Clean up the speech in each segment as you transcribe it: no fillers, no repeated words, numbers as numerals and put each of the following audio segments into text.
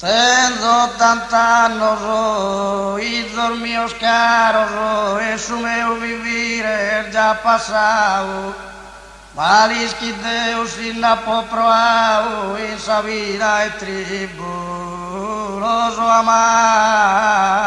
Tengo tantos oídos míos caros, eso meu vivir já passado. Valis que Deus ainda proao, essa vida é tribuloso amaroso.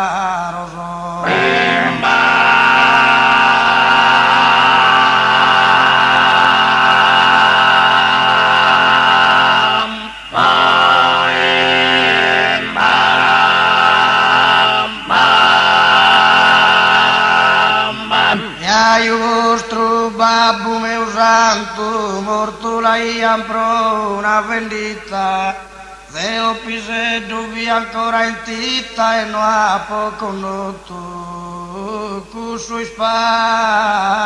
O vostro babbo meu santo, morto l'hai pro una vendita, Deo pisello vi ancora in titta e non ha poco noto, cu suo spanto.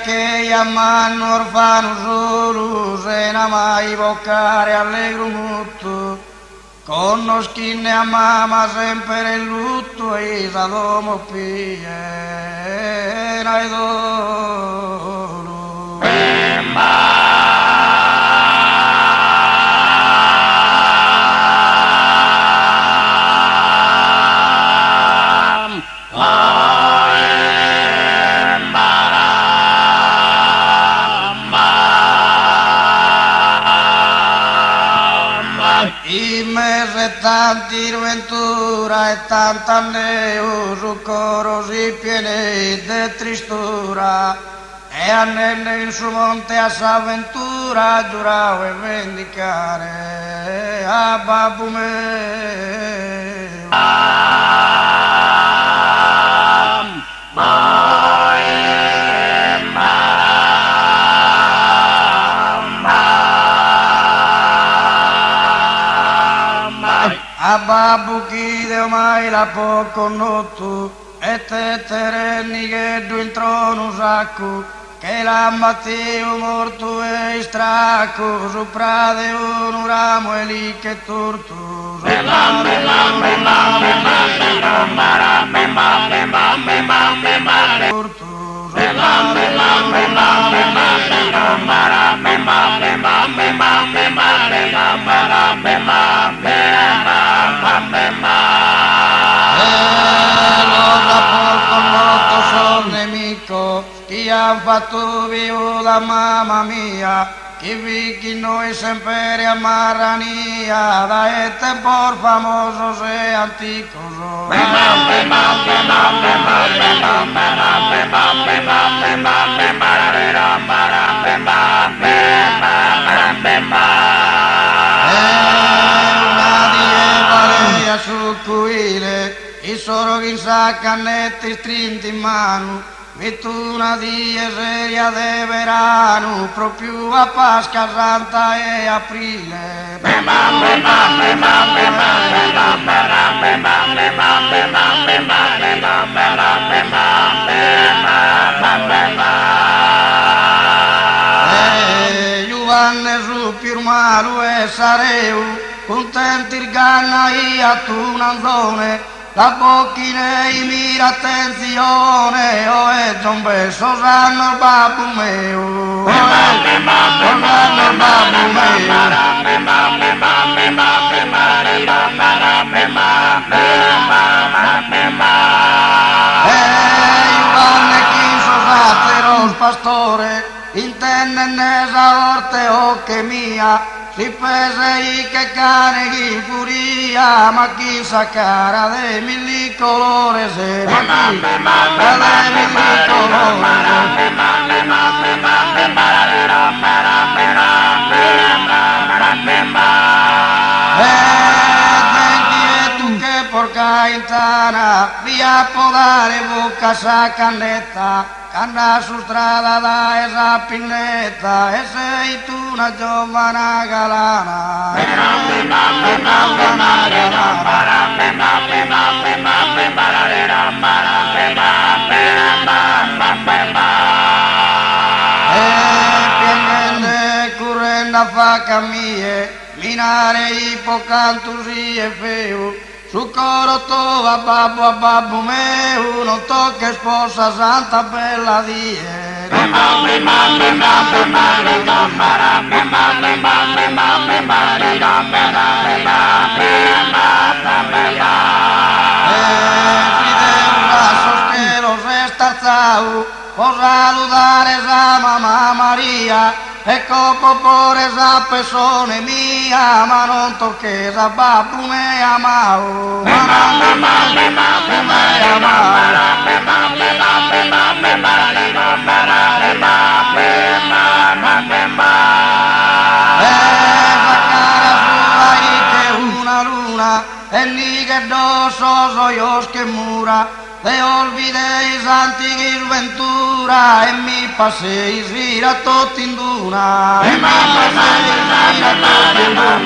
Che chiamano orfano solo se non mai vocare allegro molto conosci ne a mamma sempre il lutto e sa domo piena e dolore. Tanti ventura e tanta neu su coro si piene de tristura e annelle in su monte a s'avventura giuravo e vendicare a babbo meu. A babbo chi Deo mai la poco noto e te terenni che du in trono sacco che la Matteo morto e stracco sopra de un ramo e lì che torto chi ha fatto vivo la mamma mia, chi vichi noi sempre a Marrania, da e tempor famoso se antico su cuile, i soro che sa cannetti strinti in mano, una dia seria de verano, proprio a Pasqua Santa e Aprile. Giovanni su Pirmalu e Sareu, contenti il ganna a tu nanzone, la bocchine i mira attenzione, o è John Besso sanno il babbo mio, sanno il babbo Giovanni chi sosatero il pastore, intende nesa orte o che mia, si pese che cane chi furia, ma chi sa cara de milli colore se ma chi de milli tu che porca intana, via podare bocca sa cannetta, canna su strada da esa pinnetta e sei tu una giovana galana. na faca mie, minare ipocantusi e feu, su coro a babbo meu, non tocca sposa santa bella die. Por saludar esa mamá María, e copo por esa persona mía, ma non tocche esa babbo me amao. E lì che dosso soy che mura, te olvidei santi che ventura, e mi passei svira tutti in duna. E mi passei svira tutti in duna.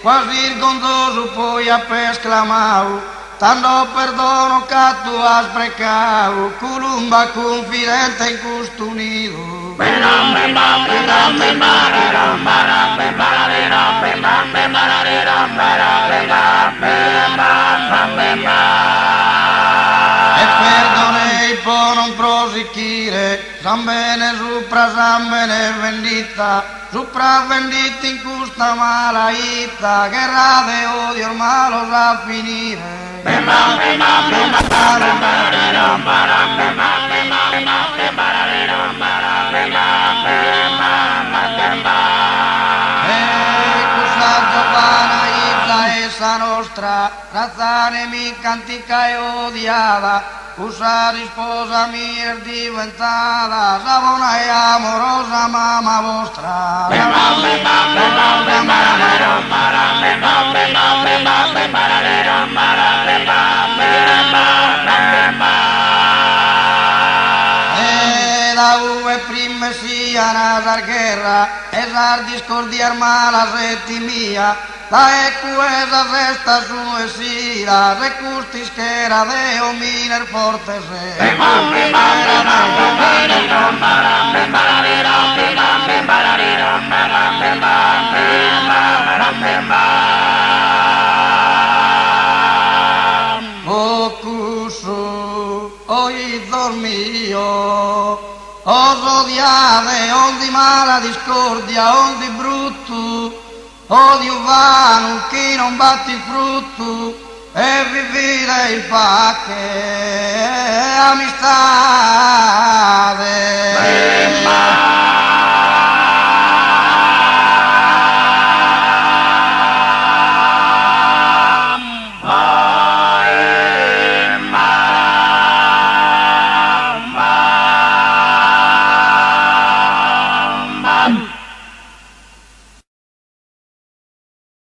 Quasi il gonzoso poi a esclamau, tanto perdono che tu has precau, culumba confidente in questo nido. E perdonei per non prosicchire, san bene vendita, sopra vendita in questa malaita, guerra de odio ormai lo sa finire. Essa nostra razza nemica antica e odiata, usa risposa mia diventata, savona e amorosa mamma vostra. E da uve prime sia una guerra, e la discordia arma la settimia, la equesa festa su e sira, se custi schera de ominer forte se. O cusu, o idol mio, os odiate, ondi mala discordia, ondi brutto, odio vano chi non batti il frutto, e vivere il pacche, amistà